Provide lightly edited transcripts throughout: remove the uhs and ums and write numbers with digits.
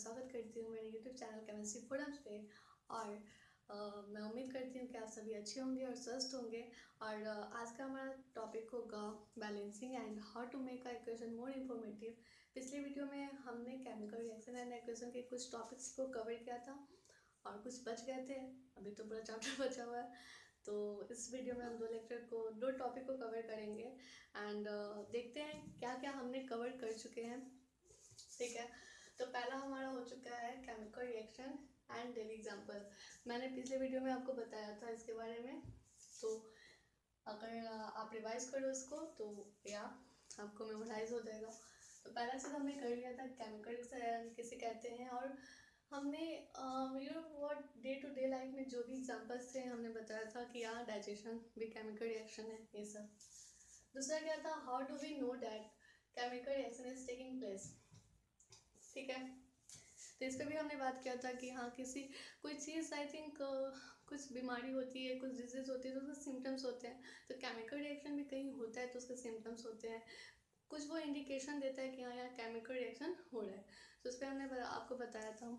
स्वागत करती हूँ मेरे YouTube चैनल केमिस्ट्री फोरम्स पे। और मैं उम्मीद करती हूँ कि आप सभी अच्छे होंगे और स्वस्थ होंगे। और आज का हमारा टॉपिक होगा balancing and how to make a equation more informative. पिछले वीडियो में हमने केमिकल रिएक्शन एंड इक्वेशन के कुछ टॉपिक्स को कवर किया था और कुछ बच गए थे, अभी तो पूरा चैप्टर बचा हुआ है। तो इस वीडियो में हम दो टॉपिक को कवर करेंगे एंड देखते हैं क्या क्या हमने कवर कर चुके हैं। ठीक है, तो पहला हमारा हो चुका है chemical reaction and daily example. मैंने पिछले वीडियो में आपको बताया था इसके बारे में, तो अगर आप रिवाइज करो इसको तो या आपको मेमोराइज हो जाएगा। तो पहला चीज़ हमने कर लिया था केमिकल रिएक्शन किसे कहते हैं, और हमने डे टू डे लाइफ में जो भी एग्जांपल्स थे हमने बताया था कि यहाँ डाइजेशन भी केमिकल रिएक्शन है, ये सब। दूसरा क्या था, how do we know that chemical reaction is taking place. ठीक है, तो इस पर भी हमने बात किया था कि हाँ कोई चीज़ आई थिंक कुछ बीमारी होती है, कुछ डिजीज होती है तो उसके सिम्टम्स होते हैं, तो केमिकल रिएक्शन भी कहीं होता है तो उसके सिम्टम्स होते हैं, कुछ वो इंडिकेशन देता है कि हाँ यहाँ केमिकल रिएक्शन हो रहा है। तो उस पर हमने आपको बताया था।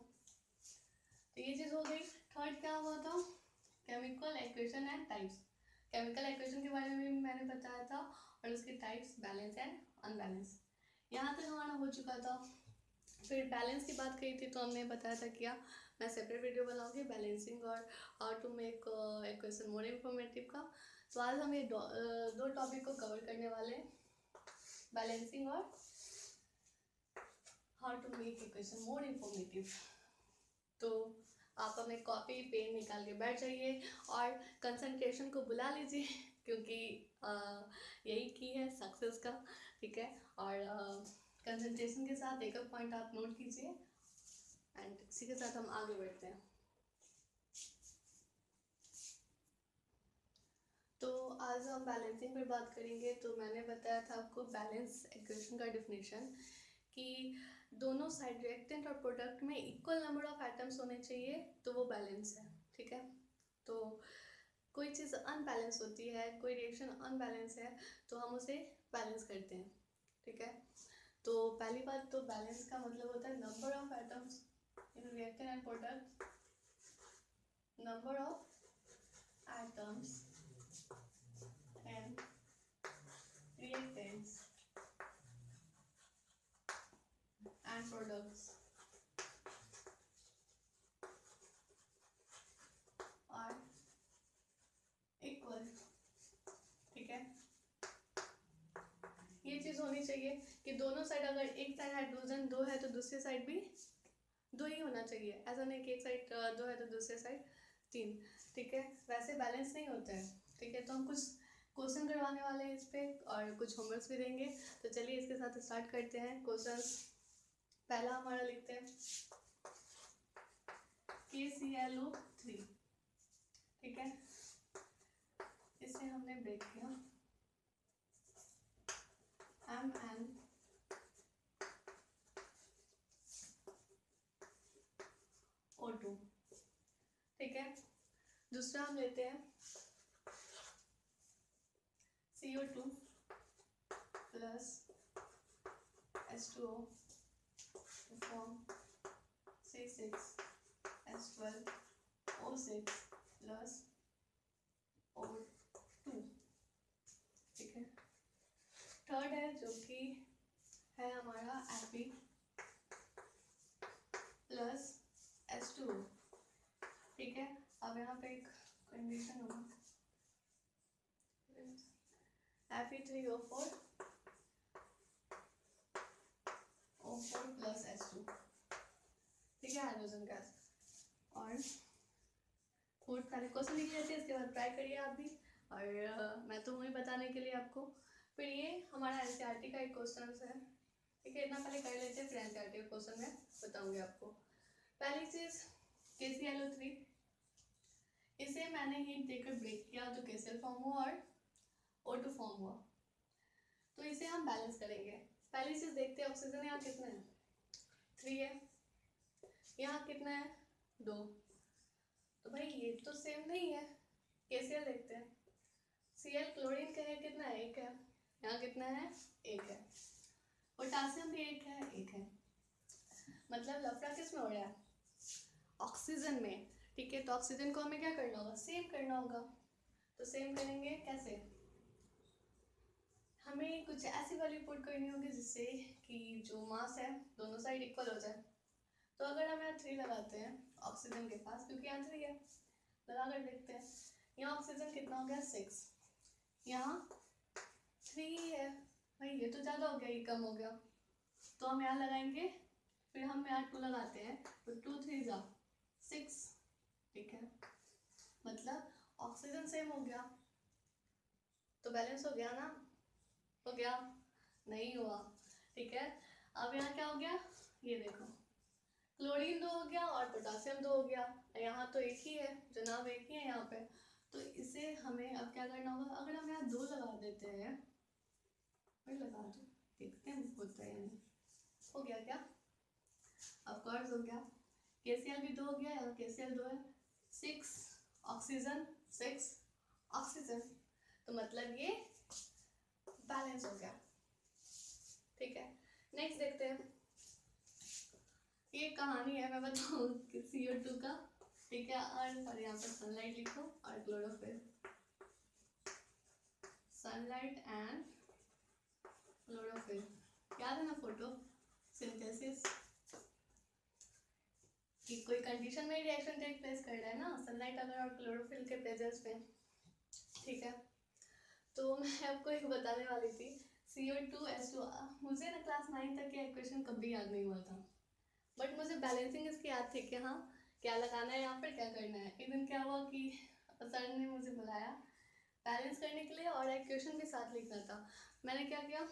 तो ये चीज़ हो गई। थर्ड क्या हुआ था, chemical equation and types. Chemical equation के बारे में भी मैंने बताया था और उसके टाइप्स बैलेंस एंड अनबैलेंस। यहाँ तक हमारा हो चुका था। फिर बैलेंस की बात कही थी तो हमने बताया था क्या मैं सेपरेट वीडियो बनाऊंगी बैलेंसिंग और how to make equation more informative का। तो आज हम ये दो टॉपिक को कवर करने वाले हैं, बैलेंसिंग और how to make equation more informative. तो आप अपने कॉपी पेन निकाल के बैठ जाइए और कंसंट्रेशन को बुला लीजिए क्योंकि यही की है सक्सेस का। ठीक है, और कंसंट्रेशन के साथ एक पॉइंट आप नोट कीजिए एंड इसी के साथ हम आगे बढ़ते हैं। तो आज हम बैलेंसिंग पर बात करेंगे। तो मैंने बताया था आपको बैलेंस इक्वेशन का डिफिनेशन कि दोनों साइड रिएक्टेंट और प्रोडक्ट में इक्वल नंबर ऑफ एटम्स होने चाहिए तो वो बैलेंस है। ठीक है, तो कोई चीज़ अनबैलेंस होती है, कोई रिएक्शन अनबैलेंस है तो हम उसे बैलेंस करते हैं। ठीक है, तो पहली बात तो बैलेंस का मतलब होता है number of atoms in reactant and product, number of atoms and reactants and products are equal। ठीक है, ये चीज़ होनी चाहिए कि दोनों साइड, अगर एक साइड हाइड्रोजन दो है तो दूसरी साइड भी दो ही होना चाहिए। ऐसा नहीं कि एक साइड दो है तो दूसरी साइड तीन। ठीक है, वैसे बैलेंस नहीं होता है। ठीक है, तो हम कुछ क्वेश्चन करवाने वाले हैं इस पे और कुछ होमवर्क्स भी देंगे। तो चलिए इसके साथ स्टार्ट करते हैं क्वेश्चंस। पहला हमारा लिखते हैं KClO3। ठीक है, इसे हमने ब्रेक किया MnO2। ठीक है, दूसरा हम लेते हैं CO2 plus H2O to form C6H12O6 plus O2। ठीक है, थर्ड है जो कि है हमारा Fe प्लस H2O। ठीक है, अब यहाँ पे एक कंडीशन होगा Fe3O4 O4 प्लस H2। ठीक है, हाइड्रोजन गैस। और फोर्थ पहले क्वेश्चन लिख लेते हैं, इसके बाद ट्राई करिए आप भी। और मैं तो वही बताने के लिए आपको। फिर ये हमारा एनसीईआरटी का एक क्वेश्चन है। ठीक है, इतना पहले कर लेते हैं, फिर एनसीईआरटी का क्वेश्चन मैं बताऊंगी आपको। पहली चीज KClO3, इसे मैंने हीट देकर ब्रेक किया तो KCl फॉर्म हुआ और O2 फॉर्म हुआ। तो इसे हम बैलेंस करेंगे। पहली चीज देखते हैं ऑक्सीजन यहाँ कितना है, 3 है, यहाँ कितना है 2। तो भाई ये तो सेम नहीं है। KCl देखते हैं, Cl क्लोरीन का है कितना है, 1 है, यहाँ कितना है 1 है, पोटासियम भी 1 है 1 है। मतलब लफड़ा किस में हो रहा है? ऑक्सीजन में। ठीक है, तो ऑक्सीजन को हमें क्या करना होगा? सेम करना होगा। तो सेम करेंगे कैसे? हमें कुछ ऐसी वैल्यू पुट करनी होगी जिससे कि जो मास है दोनों साइड इक्वल हो जाए। तो अगर हम यहाँ 3 लगाते हैं ऑक्सीजन के पास, क्योंकि यहाँ 3 है, लगा कर देखते हैं। यहाँ ऑक्सीजन कितना हो गया? 6। यहाँ 3 है। भाई ये तो ज़्यादा हो गया, ये कम हो गया। तो हम यहाँ लगाएंगे, फिर हम यहाँ 2 लगाते हैं, तो 2 3 जा 6। ठीक है, मतलब ऑक्सीजन सेम हो गया, तो बैलेंस हो गया ना? हो गया? नहीं हुआ। ठीक है, अब यहाँ क्या हो गया? ये देखो, क्लोरीन 2 हो गया और पोटासियम 2 हो गया। यहाँ तो एक ही है जनाब, एक ही है यहाँ पे। तो इसे हमें अब क्या करना होगा? अगर हम यहाँ 2 लगा देते हैं, लगा दो, देखते हैं होता है नहीं। हो गया क्या? ऑफ कोर्स हो गया। KCl भी 2 हो गया, यहाँ KCl 2 है। 6 ऑक्सीजन, 6 ऑक्सीजन, तो मतलब ये बैलेंस हो गया। ठीक है, नेक्स्ट देखते हैं। ये कहानी है, मैं बताऊँ CO2 का। ठीक है, और यहाँ पर सनलाइट लिखो और क्लोरोफिल। सनलाइट एंड क्लोरोफिल, याद है ना फोटो सिंथेसिस कि कोई कंडीशन में रिएक्शन टेक प्लेस कर रहा है ना, सनलाइट अगर और क्लोरोफिल के प्रेजेंस में। ठीक है, तो मैं आपको एक बताने वाली थी, CO2H2। मुझे ना क्लास 9 तक के इक्वेशन कभी याद नहीं हुआ था, बट मुझे बैलेंसिंग इसकी याद थी कि हाँ क्या लगाना है यहाँ पर, क्या करना है। एक दिन क्या हुआ कि सर ने मुझे बुलाया बैलेंस करने के लिए और इक्वेशन भी साथ लिखना था। मैंने क्या किया,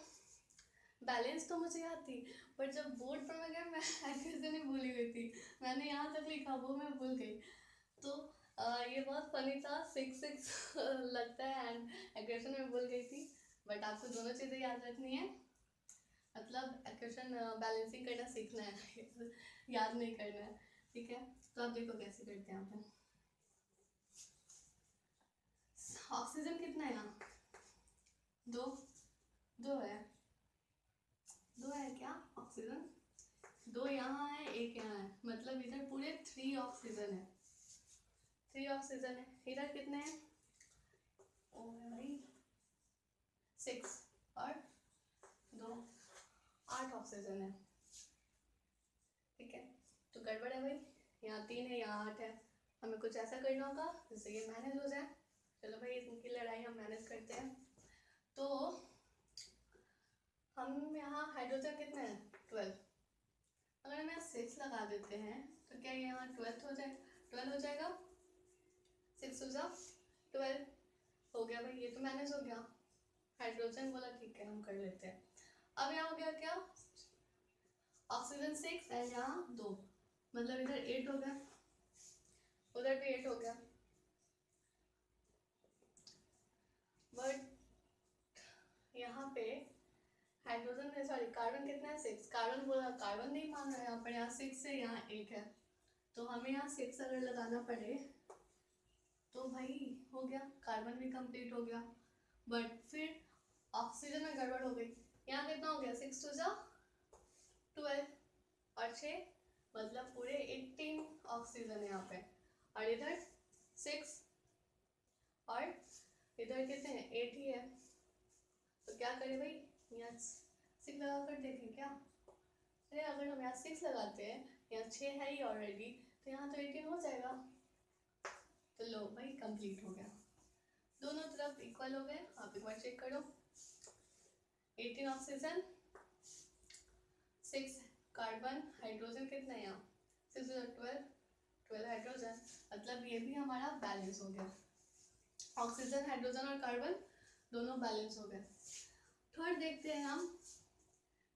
बैलेंस तो मुझे याद थी, पर जब बोर्ड पर मैं गया मैं इक्वेशन ही भूली हुई थी। मैंने यहाँ तक लिखा, वो मैं भूल गई। तो ये बहुत फनी था। 6 लगता है एंड इक्वेशन में भूल गई थी। बट आपको दोनों चीज़ें याद रखनी है, मतलब इक्वेशन बैलेंसिंग करना सीखना है याद नहीं करना है। ठीक है, तो आप देखो कैसे करते हैं यहाँ पे। ऑक्सीजन कितना है यहाँ? 2 है। 2 है क्या ऑक्सीजन? 2 यहाँ है, 1 यहाँ है, मतलब इधर पूरे 3 ऑक्सीजन है। 3 ऑक्सीजन है। इधर कितने हैं? ओ भाई 6 और 2 8 ऑक्सीजन है। ठीक है, तो गड़बड़ है भाई, यहाँ 3 है, यहाँ 8 है। हमें कुछ ऐसा करना होगा जिससे ये मैनेज हो जाए। चलो भाई, इनकी लड़ाई हम मैनेज करते हैं। तो हम यहाँ हाइड्रोजन कितने हैं? 12। अगर हम यहाँ 6 लगा देते हैं तो क्या यहाँ 12 हो जाए? 12 हो जाएगा, 6 हो जाओ 12 हो गया भाई, ये तो मैनेज हो गया। हाइड्रोजन बोला ठीक है हम कर लेते हैं। अब यहाँ हो गया क्या? ऑक्सीजन 6 एंड यहाँ 2, मतलब इधर 8 हो गया, उधर भी 8 हो गया। बट यहाँ पे हाइड्रोजन में, सॉरी कार्बन कितना है? 6। कार्बन बोला, कार्बन नहीं मान रहा यहाँ पर। यहाँ 6 है, यहाँ 8 है, तो हमें यहाँ 6 अगर लगाना पड़े तो भाई हो गया, कार्बन भी कंप्लीट हो गया। बट फिर ऑक्सीजन में गड़बड़ हो गई। यहाँ कितना हो गया? 6 2 जा 12 और 6, मतलब पूरे 18 ऑक्सीजन है यहाँ पे। और इधर 6 और इधर कितने हैं? 8 ही है। तो क्या करें भाई, यहाँ 6 लगा कर देखें क्या? अरे अगर हम यहाँ 6 लगाते हैं, यहाँ 6 है ही ऑलरेडी, तो यहाँ तो 18 हो जाएगा। तो लो भाई कंप्लीट हो गया, दोनों तरफ इक्वल हो गए। आप एक बार चेक करो, 18 ऑक्सीजन 6 कार्बन, हाइड्रोजन कितना है यहाँ? 6 12 हाइड्रोजन, मतलब ये भी हमारा बैलेंस हो गया। ऑक्सीजन, हाइड्रोजन और कार्बन दोनों बैलेंस हो गए। थर्ड देखते हैं हम।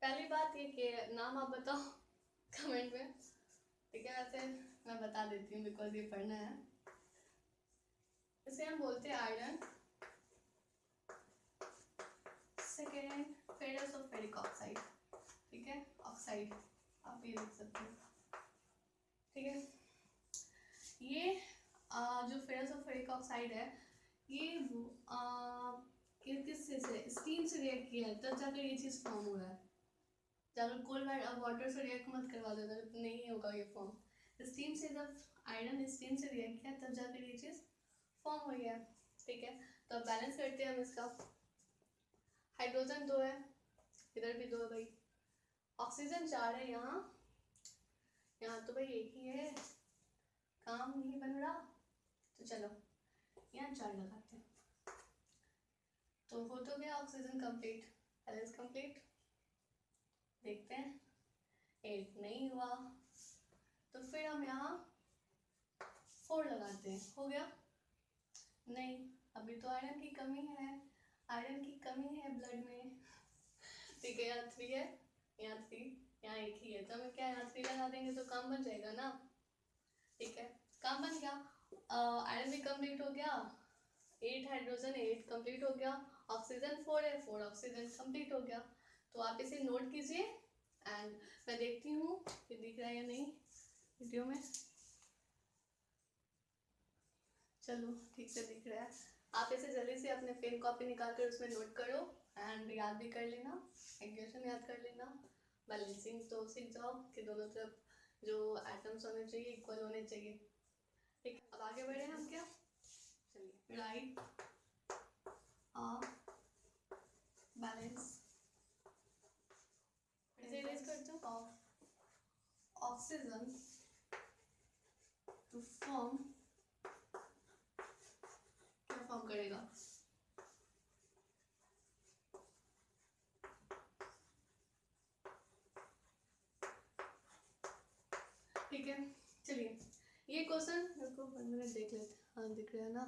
पहली बात ये कि नाम आप बताओ कमेंट में। ठीक है, वैसे मैं बता देती हूँ बिकॉज ये पढ़ना है। इसे हम बोलते हैं iron. Second ferrous of ferric oxide. ठीक है, ऑक्साइड आप ये लिख सकते हो। ठीक है, ये जो फेरस ऑफ फेरिक ऑक्साइड है, ये किससे से स्टीम से रिएक्ट किया है तब जाकर ये चीज़ फॉर्म हो रहा है। ज़्यादा कोल्ड वाटर से रिएक्ट मत करवा देना, नहीं होगा ये फॉर्म। स्टीम से जब आयरन स्टीम से रिएक्ट किया तब जाकर ये चीज़ फॉर्म हो गया, ठीक है। तो अब बैलेंस करते हैं हम इसका। हाइड्रोजन 2 है, इधर भी 2 है भाई। ऑक्सीजन 4 है, यहाँ तो भाई एक ही है, काम नहीं बन रहा, तो चलो यहाँ 4 लगाते हैं। तो हो तो गया ऑक्सीजन कंप्लीट, बैलेंस कंप्लीट। देखते हैं 8 नहीं हुआ, तो फिर हम यहाँ 4 लगाते हैं। हो गया? नहीं, अभी तो आयरन की कमी है, आयरन की कमी है ब्लड में, ठीक है। यहाँ 3 है, यहाँ 3, यहाँ एक ही है, तो हमें क्या यहाँ 3 लगा देंगे तो काम बन जाएगा ना, ठीक है। काम बन गया, आयरन भी कंप्लीट हो गया, 8 हाइड्रोजन 8 कंप्लीट हो गया, ऑक्सीजन 4 है, 4 ऑक्सीजन कंप्लीट हो गया। तो आप इसे नोट कीजिए एंड मैं देखती हूँ कि दिख रहा है या नहीं वीडियो में। चलो ठीक से दिख रहा है। आप इसे जल्दी से अपने पेन कॉपी निकाल कर उसमें नोट करो एंड याद भी कर लेना, इक्वेशन याद कर लेना, बैलेंसिंग तो सीख जाओ कि दोनों तरफ जो एटम्स होने चाहिए इक्वल होने चाहिए, ठीक। अब आगे बढ़े हम क्या, चलिए राइट बैलेंस करते हो ऑक्सीजन टू फॉर्म, क्या फॉर्म करेगा, ठीक है। चलिए ये क्वेश्चन को 1 मिनट देख लेते हैं, हाँ दिख रहा है ना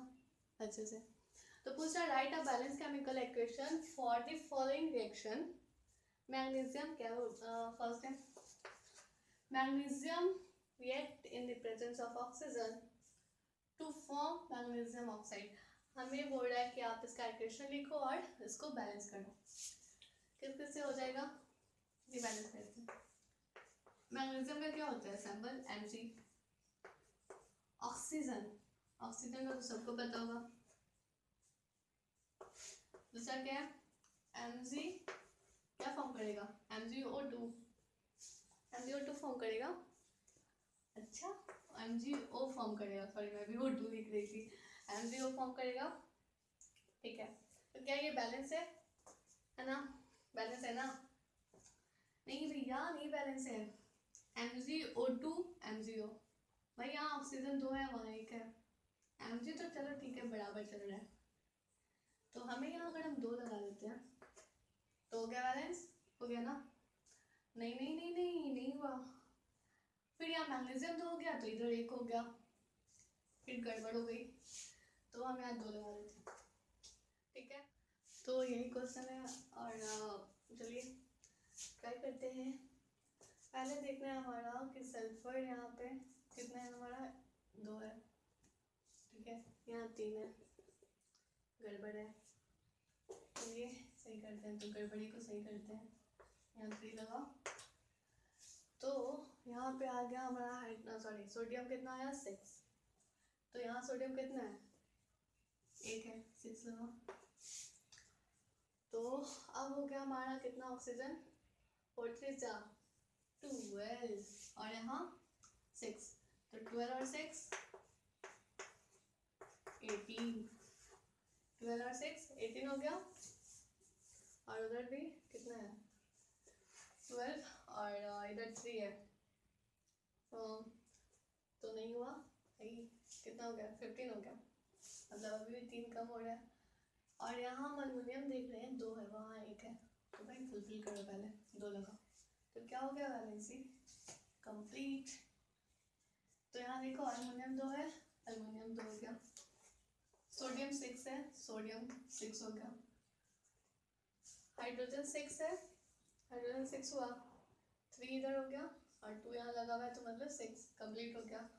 अच्छे से। तो पूछा write a balance chemical equation for the following reaction. Magnesium क्या फर्स्ट है, magnesium react in the presence of oxygen to form magnesium oxide. हमें बोल रहा है कि आप इसका इक्वेशन लिखो और इसको बैलेंस करो। किस से हो जाएगा, ये बैलेंस करते हैं। मैग्नीशियम का क्या होता है सैंपल Mg, ऑक्सीजन, ऑक्सीजन का तो सबको पता होगा। दूसरा क्या है Mg, क्या फॉर्म करेगा MgO2, MgO2 फॉर्म करेगा, अच्छा MgO फॉर्म करेगा, सॉरी मैं भी O2 लिख रही थी, MgO फॉर्म करेगा, ठीक है। तो क्या ये बैलेंस है ना, बैलेंस है ना, नहीं भैया नहीं बैलेंस है, MgO2 MgO, भाई यहाँ ऑक्सीजन 2 है वहाँ 1 है, Mg तो चलो ठीक है बराबर चल रहा है, तो हमें यहाँ अगर हम 2 लगा देते हैं तो हो गया बैलेंस, हो गया ना, नहीं नहीं नहीं नहीं नहीं हुआ, फिर यहाँ मैग्नीशियम 2 हो गया तो इधर 1 हो गया, फिर गड़बड़ हो गई, तो हम यहाँ 2 लगा देते हैं, ठीक है। तो यही क्वेश्चन है और चलिए ट्राई करते हैं। पहले देखना है हमारा कि सल्फर यहाँ पे कितना है, हमारा 2 है, ठीक है, यहाँ 3 है, गड़बड़ है, चलिए सही करते हैं, तो गड़बड़ी को सही करते हैं, यहाँ 3 लगाओ, तो यहाँ पे आ गया हमारा सॉरी सोडियम कितना आया 6, तो यहाँ सोडियम कितना है 1 है, 6 लगाओ, तो अब हो गया हमारा कितना ऑक्सीजन 4 3 जा 12 और यहाँ 6, तो 12 और 6 18, 12 और 6 18 हो गया, और उधर भी कितना है 12 और इधर 3 है, तो नहीं हुआ, कितना हो गया 15 हो गया, मतलब अभी भी 3 कम हो रहा है, और यहाँ हम अल्युमिनियम देख रहे हैं 2 है वहाँ 1 है, तो भाई फुलफिल करो पहले 2 लगाओ, तो क्या हो गया बैलेंसिंग कंप्लीट। तो यहाँ देखो अल्युमिनियम 2 है, अल्युमिनियम 2 हो गया, सोडियम 6 है, सोडियम 6 हो गया, हाइड्रोजन 6 है, हाइड्रोजन 6 हुआ, 3 इधर हो गया और 2 यहाँ लगा हुआ है, तो मतलब 6 कंप्लीट हो गया।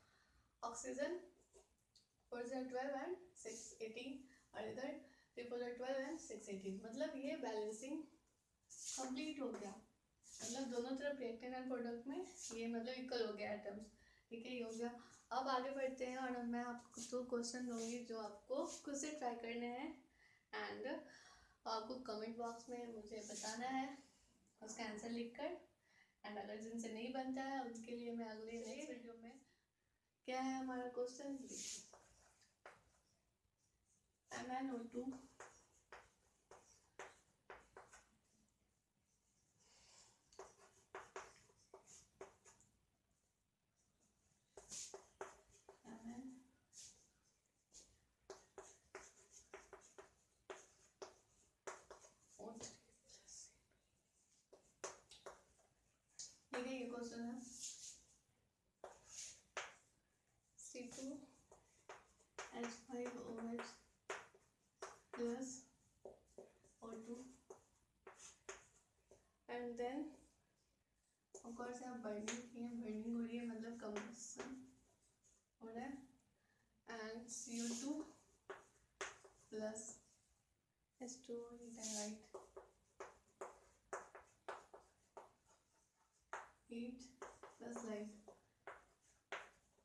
ऑक्सीजन 4 12 एंड 6 18, और इधर 3 4 12 एंड 6 18, मतलब ये बैलेंसिंग कंप्लीट हो गया, मतलब दोनों तरफ रिएक्टेंट एंड प्रोडक्ट में ये मतलब इक्वल हो गया एटम्स, ठीक है, ये हो गया। अब आगे बढ़ते हैं और मैं आपको 2 क्वेश्चन दूंगी जो आपको खुद से ट्राई करने हैं एंड आपको कमेंट बॉक्स में मुझे बताना है उसका आंसर लिखकर, एंड अगर जिनसे नहीं बनता है उनके लिए मैं अगले नेक्स्ट वीडियो में क्या है हमारा क्वेश्चन MnO2 ठीक है, ये क्वेश्चन है C2H5OH plus O2 and then of course यहाँ बर्निंग की है, बर्निंग हो रही है मतलब कंबसन हो रहा है and CO2 plus H2O right heat plus light.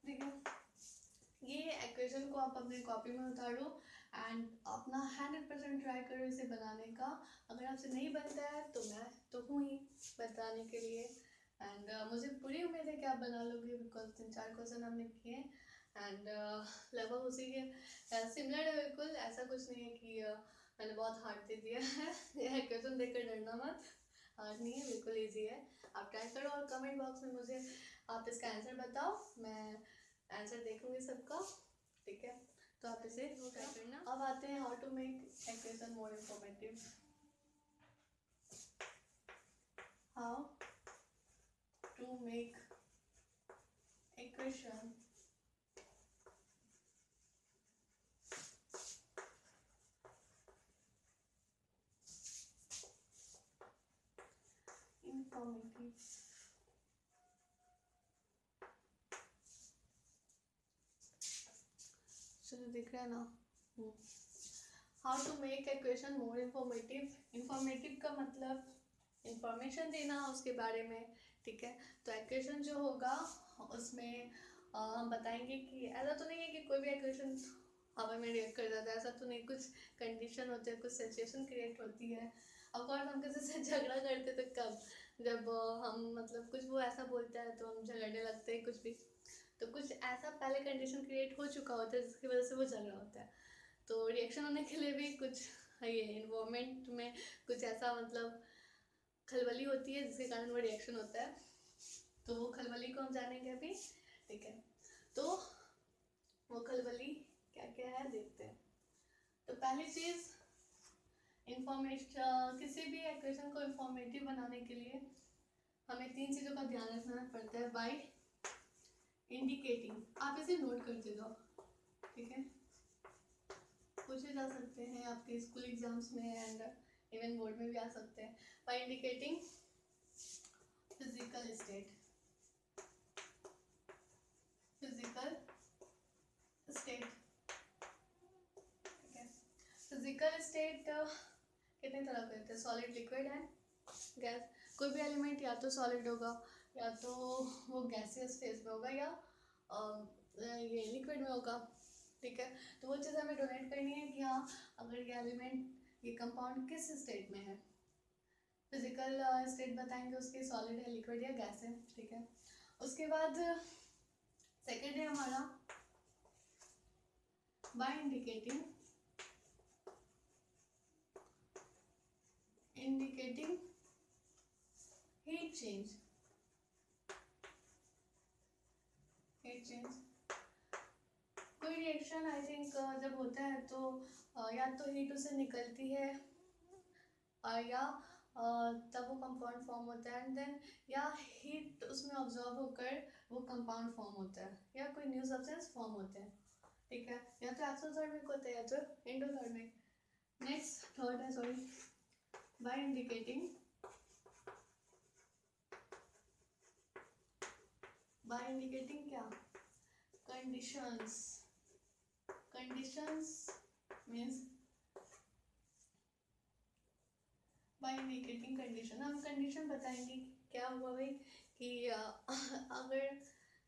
ठीक है, ये एक्वेशन को आप अपनी कॉपी में उतारो एंड अपना 100% ट्राई करो इसे बनाने का। अगर आपसे नहीं बनता है तो मैं तो हूँ ही बताने के लिए एंड मुझे पूरी उम्मीद है कि आप बना लोगे बिकॉज 3-4 क्वेश्चन हमने किए एंड लगभग उसी के सिमिलर है बिल्कुल। ऐसा कुछ नहीं है कि मैंने बहुत हार्ड दे दिया है क्वेश्चन देखकर डरना मत, हार्ड नहीं है, बिल्कुल ईजी है। आप ट्राई करो और कमेंट बॉक्स में मुझे आप इसका आंसर बताओ, मैं आंसर देखूंगी सबका। ठीक है, तो आप इसे ट्राई करना। अब आते हैं how to make equation more informative. How to make equation informative. चलो दिख रहा है ना। How to make equation more informative. Informative का मतलब इंफॉर्मेशन देना उसके बारे में। ठीक है, तो एक्वेशन जो होगा उसमें हम बताएंगे कि ऐसा तो नहीं है कि कोई भी एक्वेशन हवा में रिएक्ट कर जाता है, ऐसा तो नहीं, कुछ कंडीशन होते हैं, कुछ सिचुएशन क्रिएट होती है। अकॉर्ड हम किसी से झगड़ा करते तो कब, जब हम मतलब कुछ वो ऐसा बोलता है तो हम झगड़ने लगते हैं कुछ भी, तो कुछ ऐसा पहले कंडीशन क्रिएट हो चुका होता है जिसकी वजह से वो झगड़ा होता है। तो रिएक्शन होने के लिए भी कुछ ये इन्वायरमेंट में कुछ ऐसा मतलब खलबली होती है जिसके कारण वो रिएक्शन होता है, तो वो खलबली को हम जानेंगे अभी। ठीक है, तो वो खलबली क्या क्या है देखते हैं। तो पहली चीज इंफॉर्मेशन, किसी भी एक्वेशन को इंफॉर्मेटिव बनाने के लिए हमें 3 चीज़ों का ध्यान रखना पड़ता है। बाय इंडिकेटिंग, आप इसे नोट करते जाओ। ठीक है, पूछे जा सकते हैं आपके स्कूल एग्जाम्स में एंड इवन बोर्ड में भी आ सकते हैं। By indicating physical state, physical state. ठीक है, फिजिकल स्टेट कितने तरह के होते हैं, सॉलिड, लिक्विड एंड गैस। कोई भी एलिमेंट या तो सॉलिड होगा या तो वो गैसियस फेज में होगा या ये लिक्विड में होगा। ठीक है, तो वो चीज़ हमें डोनेट करनी है कि हाँ अगर ये एलिमेंट, ये कंपाउंड किस स्टेट में है। फिजिकल स्टेट बताएंगे उसके, सॉलिड है, लिक्विड या गैस है। ठीक है, उसके बाद सेकेंड है हमारा by indicating heat change. Heat change, कोई रिएक्शन आई थिंक जब होता है तो या तो हीट उसे निकलती है या तब वो कंपाउंड फॉर्म होता है एंड देन या हीट उसमें ऑब्जॉर्ब होकर वो कंपाउंड फॉर्म होता है या कोई न्यू सब्सटेंस फॉर्म होते हैं। ठीक है, या तो एक्सोथर्मिक होता है या तो एंडोथर्मिक। नेक्स्ट थर्ड है, सॉरी, बाय इंडिकेटिंग क्या, conditions. Conditions means by indicating condition, हम कंडीशन बताएंगे क्या हुआ भाई कि अगर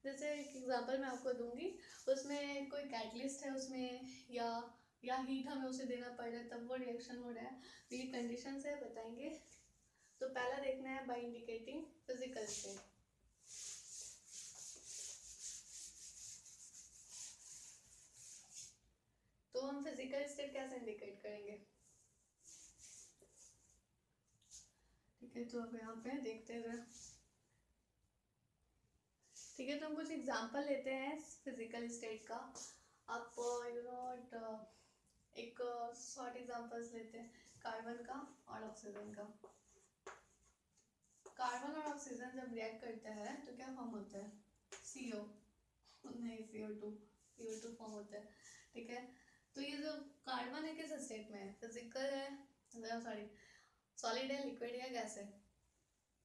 जैसे एक एग्जांपल मैं आपको दूंगी, उसमें कोई कैटलिस्ट है उसमें या हीट हमें उसे देना पड़ रहा है तब वो रिएक्शन हो रहा है, तो ये कंडीशन है बताएंगे तो पहला देखना है बाय इंडिकेटिंग फिजिकल स्टेट। तो हम फिजिकल स्टेट कैसे इंडिकेट करेंगे? ठीक है, तो अब यहाँ पे देखते हैं। ठीक है, तो हम कुछ एग्जांपल लेते हैं फिजिकल स्टेट का। आप एक शॉर्ट एग्जांपल्स लेते हैं कार्बन का और ऑक्सीजन का। कार्बन और ऑक्सीजन जब रिएक्ट करते हैं तो क्या फॉर्म होता है? CO, नहीं CO2 फॉर्म होता है। ठीक है, तो ये जो कार्बन है किस स्टेट में है? फिजिकल है, सॉरी सॉलिड है, लिक्विड है, गैस है?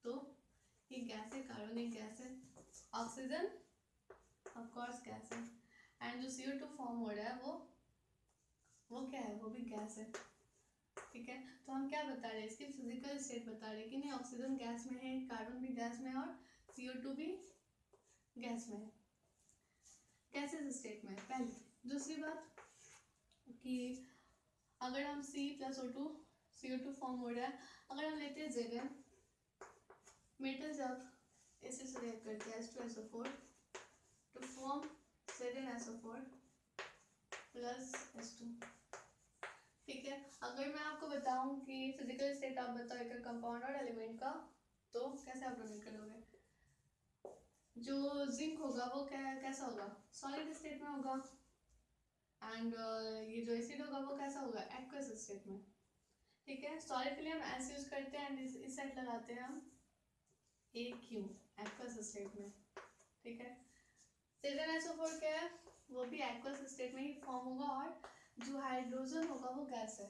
तो ये गैस है, कार्बन एक गैस है, ऑक्सीजन ऑफ कोर्स गैस है, एंड जो CO2 फॉर्म हो रहा है वो क्या है? वो भी गैस है। ठीक है, तो हम क्या बता रहे हैं? इसकी फिजिकल स्टेट बता रहे हैं कि नहीं, ऑक्सीजन गैस में है, कार्बन भी गैस में है और CO2 भी गैस में है, गैसेस स्टेट में है। पहली। दूसरी बात कि अगर हम C+O2 CO2 फॉर्म हो रहा है, अगर हम लेते हैं Zn, मेटल जब एसिड से रिएक्ट करते हैं H2SO4 to form ZnSO4 plus H2। ठीक है, अगर मैं आपको बताऊं कि फिजिकल स्टेट आप बताओ एक कंपाउंड और एलिमेंट का, तो कैसे आप रिलेट करोगे? जो जिंक होगा वो कैसा होगा? सॉलिड स्टेट में होगा, एंड ये जो एसिड होगा वो कैसा होगा? एक्वस स्टेट में। ठीक है, सॉलिड के लिए हम एस यूज करते हैं एंड इस साइड लगाते हैं हम AQ, एक्वस स्टेट में। ठीक है, ZnSO4 क्या है? वो भी एक्वस स्टेट में ही फॉर्म होगा और जो हाइड्रोजन होगा वो गैस है।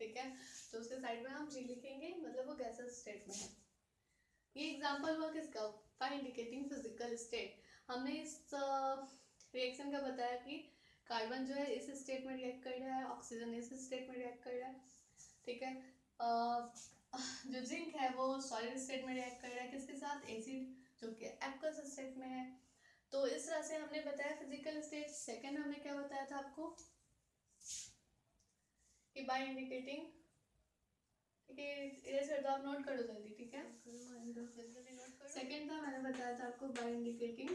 ठीक है, तो उसके साइड में हम G लिखेंगे, मतलब वो गैसेस स्टेट में है। ये एग्जांपल हुआ किसका? By indicating physical state. हमने इस रिएक्शन का बताया कि कार्बन जो है इस स्टेट में रिएक्ट कर रहा है, ऑक्सीजन इस स्टेट में रिएक्ट कर रहा है। ठीक है, जो जिंक है वो सॉलिड स्टेट में रिएक्ट कर रहा है किसके साथ? एसिड, जो कि एक्वस स्टेट में है। तो इस तरह से हमने बताया फिजिकल स्टेट। सेकंड हमने क्या बताया था आपको कि बाय इंडिकेटिंग, ठीक है इधर से तो आप नोट करो जल्दी। ठीक है, जल्दी नोट करो। सेकंड था, मैंने बताया था आपको बाय इंडिकेटिंग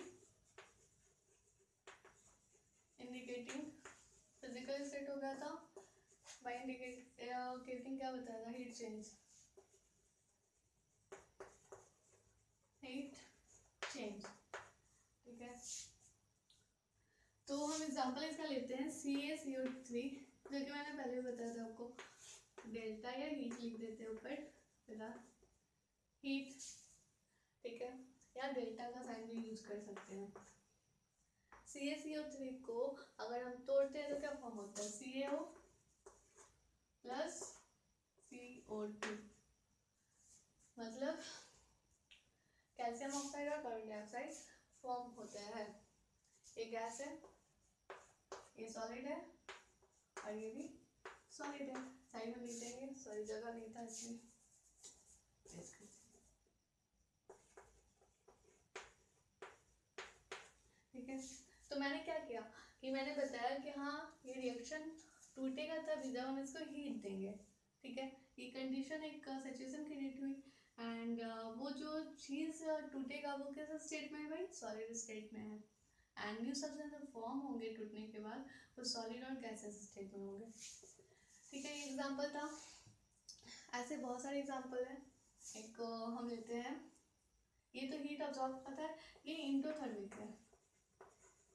फिजिकल स्टेट हो गया था। बाय इंडिकेटिंग क्या बताया था? हीट चेंज, ठीक है, तो हम एग्जांपल इसका लेते हैं CaCO3, जो कि मैंने पहले भी बताया था आपको, डेल्टा या हीट लिख देते हैं ऊपर फिलहाल, हीट। ठीक है, या डेल्टा का साइन भी यूज कर सकते हैं। CaCO3 को अगर हम तोड़ते हैं तो क्या फॉर्म होता है? CaO प्लस CO2, मतलब कैल्शियम ऑक्साइड और कार्बन डाइऑक्साइड फॉर्म होता है। ये गैस है, ये सॉलिड है और ये भी सॉलिड है। साइड में लिख देंगे, सॉरी जगह नहीं था इसमें। ठीक है, तो मैंने क्या किया कि मैंने बताया कि हाँ ये रिएक्शन टूटेगा तभी जब हम इसको हीट देंगे। ठीक है, ये कंडीशन एक सिचुएशन क्रिएट हुई, एंड वो जो चीज़ टूटेगा वो किस स्टेट में है भाई? सॉलिड स्टेट में है, एंड न्यू सब्सटेंस फॉर्म होंगे टूटने के बाद वो सॉलिड और गैसेस स्टेट में होंगे। ठीक है, ये एग्जांपल था। ऐसे बहुत सारे एग्जांपल हैं। एक हम लेते हैं, ये तो हीट ऑब्जॉर्ब पता है, ये इंडोथर्मिक है,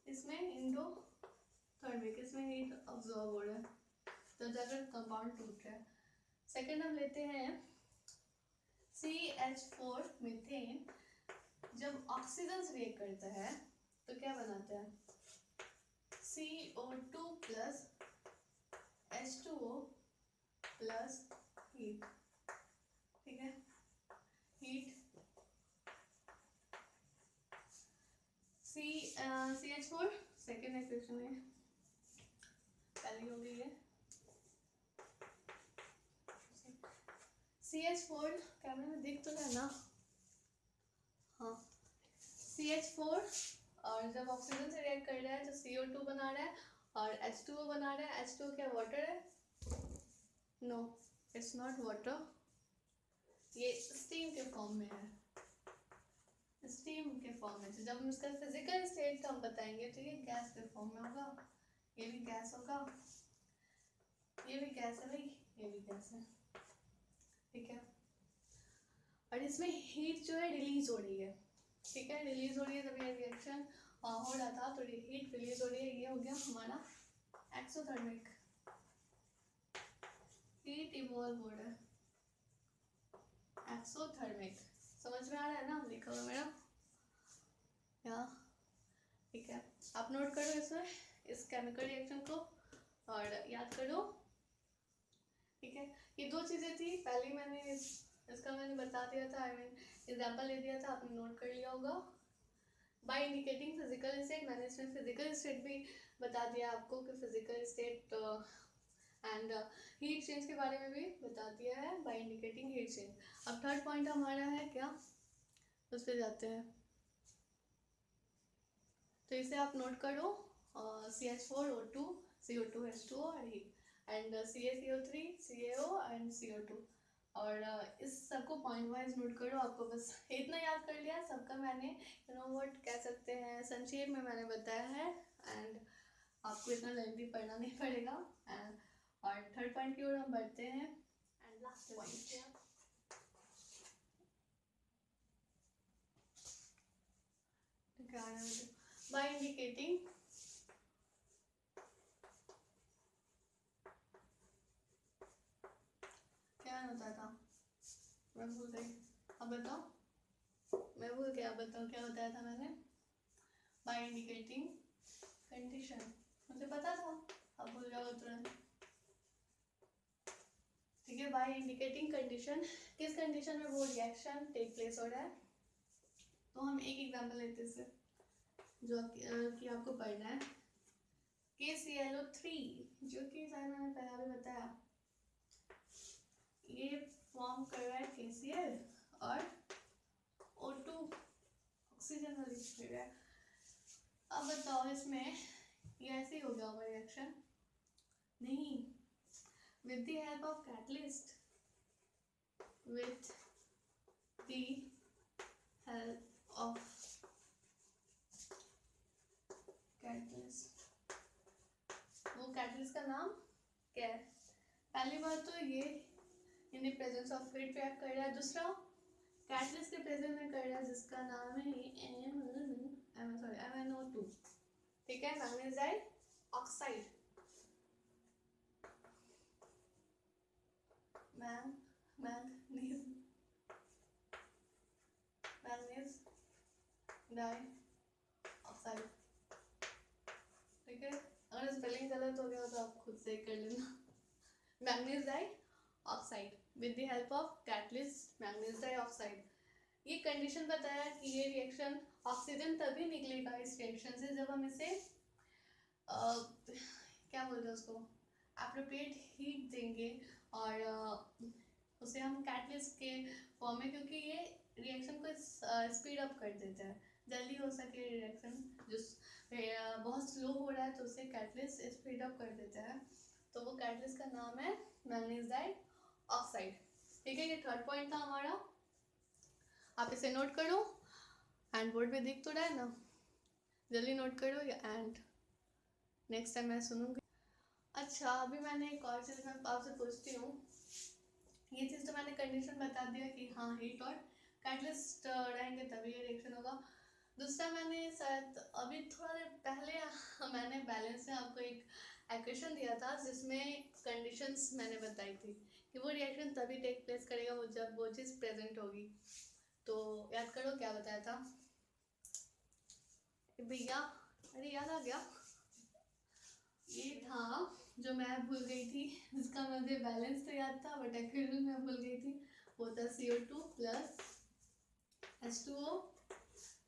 इसमें इंडोथर्मिक, इसमें हीट ऑब्जॉर्ब हो रहा है तो जाकर कंपाउंड टूट रहा है। सेकंड हम लेते हैं CH4 मीथेन, जब ऑक्सीजन से रिएक्ट करता है तो क्या बनाता है? CO2 plus H2O plus heat. ठीक है, हीट CH4 सेकेंड इक्वेशन है, पहली हो गई है। CH4 कैमरे में दिख तो है ना? हाँ, CH4 और जब ऑक्सीजन से रिएक्ट कर रहा है तो CO2 बना रहा है और H2O बना रहा है। H2O क्या वाटर है? नो, इट्स नॉट वाटर, ये स्टीम के फॉर्म में है, स्टीम के फॉर्म में। तो जब हम इसका फिजिकल स्टेट का हम बताएंगे तो ये गैस के फॉर्म में होगा, ये भी गैस होगा, ये भी गैस है भाई, ये भी गैस है, ठीक है। और इसमें हीट जो है रिलीज हो रही है, ठीक है, रिलीज हो रही है, जब ये रिएक्शन हो रहा था तो हीट रिलीज हो रही है, ये हो गया हमारा एक्सोथर्मिक, हीट इवॉल्व हो रहा है, एक्सोथर्मिक। समझ में आ रहा है ना लिखा हुआ मेरा यहाँ, ठीक है। आप नोट करो इसमें इस केमिकल रिएक्शन को और याद करो, ठीक है। ये दो चीज़ें थी, पहले मैंने इसका मैंने बता दिया था, आई मीन एग्जाम्पल दे दिया था, आपने नोट कर लिया होगा। बाय इंडिकेटिंग फिजिकल स्टेट, मैंने इसमें फिजिकल स्टेट भी बता दिया आपको कि physical state and heat change के बारे में भी बता दिया है बाय इंडिकेटिंग हीट चेंज। अब थर्ड पॉइंट हमारा है क्या, उस पर जाते हैं। तो इसे आप नोट करो, CH4O2 CO2H2O और heat, and CaCO3 CaO and CO2, और इस सबको पॉइंट वाइज नोट करो। आपको बस इतना याद कर लिया सबका, मैंने यू नो व्हाट कह सकते हैं संक्षेप में मैंने बताया है, एंड आपको इतना लेंथी पढ़ना नहीं पड़ेगा। एंड और थर्ड पॉइंट की ओर हम बढ़ते हैं, and last point by indicating क्या होता था, मैं भूल गई, अब बताओ, मैं भूल गया, अब बताओ क्या बताया था मैंने, बाय इंडिकेटिंग कंडीशन, मुझे पता था, अब भूल जाओ तुरंत, ठीक है। बाय इंडिकेटिंग कंडीशन, किस कंडीशन में वो रिएक्शन टेक प्लेस हो रहा है, तो हम एक एग्जांपल लेते हैं इससे जो कि आपको पढ़ना है, KClO3, जो कि शायद मैंने पहले भी बताया, ये फॉर्म कर रहा है KCl और O2 ऑक्सीजन वाली स्पीड है। अब बताओ इसमें ये ऐसे ही हो गया होगा रिएक्शन, नहीं, with the help of catalyst, with the help of catalyst, वो कैटलिस्ट का नाम क्या है, पहली बात तो ये इन the presence of heat react कर रहा है, दूसरा कैटलिस्ट के प्रेजेंस में कर रहा है जिसका नाम है MnO2, ठीक है, मैग्नीज ऑक्साइड, मैग्नीज डाइऑक्साइड, ठीक है। अगर स्पेलिंग गलत हो गया तो आप खुद से कर लेना, manganese dioxide with the help of catalyst manganese dioxide. ये कंडीशन बताया कि ये रिएक्शन ऑक्सीजन तभी निकलेगा इस रिएक्शन से जब हम इसे क्या बोलते हैं उसको, एप्रोप्रिएट हीट देंगे और उसे हम कैटलिस्ट के फॉर्म में, क्योंकि ये रिएक्शन को स्पीड अप कर देता है, जल्दी हो सके रिएक्शन, जो बहुत स्लो हो रहा है तो उसे कैटलिस्ट स्पीड अप कर देता है, तो वो कैटलिस्ट का नाम है मैग्नीज डाइऑक्साइड, ठीक है। ये थर्ड पॉइंट था हमारा, आप इसे नोट करो, एंड बोर्ड पे दिख तो रहा है ना, जल्दी नोट करो, एंड नेक्स्ट टाइम मैं सुनूंगी। अच्छा, अभी मैंने एक और चीज़ मैं आपसे पूछती हूँ, ये चीज़ तो मैंने कंडीशन बता दिया कि हाँ हीट और कैटलिस्ट रहेंगे तभी ये रिएक्शन होगा। दूसरा मैंने शायद अभी थोड़ा देर पहले मैंने बैलेंस में आपको एक एक्वेशन दिया था जिसमें कंडीशंस मैंने बताई थी कि वो रिएक्शन तभी टेक प्लेस करेगा वो जब वो चीज़ प्रेजेंट होगी, तो याद करो क्या बताया था भैया, अरे याद आ गया, ये था जो मैं भूल गई थी, जिसका मुझे बैलेंस तो याद था बट एक्वेशन में भूल गई थी, वो था CO2 plus H2O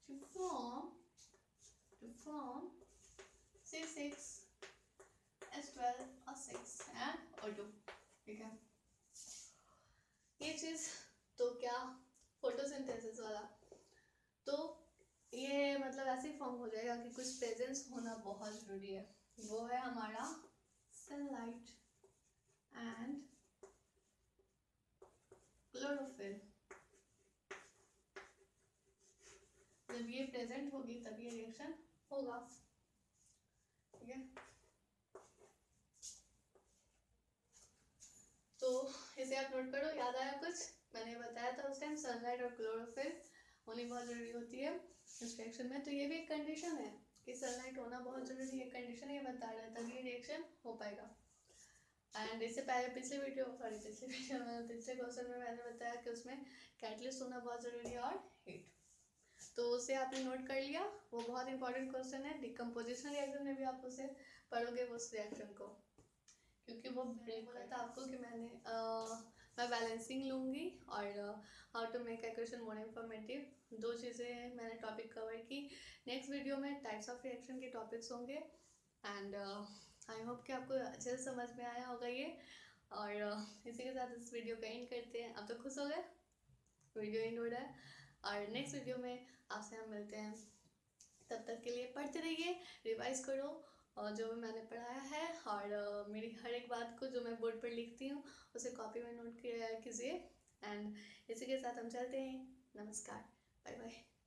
to form C6H12 और 6 and O2, ठीक है। ये चीज़ तो क्या फोटोसिंथेसिस वाला, तो ये मतलब ऐसे फॉर्म हो जाएगा कि कुछ प्रेजेंस होना बहुत ज़रूरी है, वो है हमारा सनलाइट एंड क्लोरोफिल, जब ये प्रेजेंट होगी तब ये रिएक्शन होगा, ठीक है। तो इसे आप नोट करो। याद आया कुछ? मैंने बताया था उस टाइम सनलाइट और क्लोरोफिल होनी बहुत ज़रूरी होती है इस रिएक्शन में। तो ये भी एक कंडीशन है कि सनलाइट होना बहुत ज़रूरी है, कंडीशन ये बता रहा है, तभी रिएक्शन हो पाएगा। एंड इससे पहले पिछले क्वेश्चन में मैंने बताया कि उसमें कैटलिस्ट होना बहुत ज़रूरी है और हीट। तो उसे आपने नोट कर लिया, वो बहुत इंपॉर्टेंट क्वेश्चन है। डिकम्पोजिशन रिएक्शन में भी आप उसे पढ़ोगे उस रिएक्शन को, क्योंकि वो मैंने बोला था आपको कि मैं बैलेंसिंग लूँगी और how to make equation more informative. दो चीज़ें मैंने टॉपिक कवर की। नेक्स्ट वीडियो में टाइप्स ऑफ रिएक्शन के टॉपिक्स होंगे एंड आई होप कि आपको अच्छे से समझ में आया होगा ये। और इसी के साथ इस वीडियो का एंड करते हैं। अब तो खुश हो गए, वीडियो एंड हो रहा है और नेक्स्ट वीडियो में आपसे हम मिलते हैं। तब तक के लिए पढ़ते रहिए, रिवाइज करो और जो भी मैंने पढ़ाया है, और मेरी हर एक बात को जो मैं बोर्ड पर लिखती हूँ उसे कॉपी में नोट कीजिए। एंड इसी के साथ हम चलते हैं। नमस्कार, बाय बाय।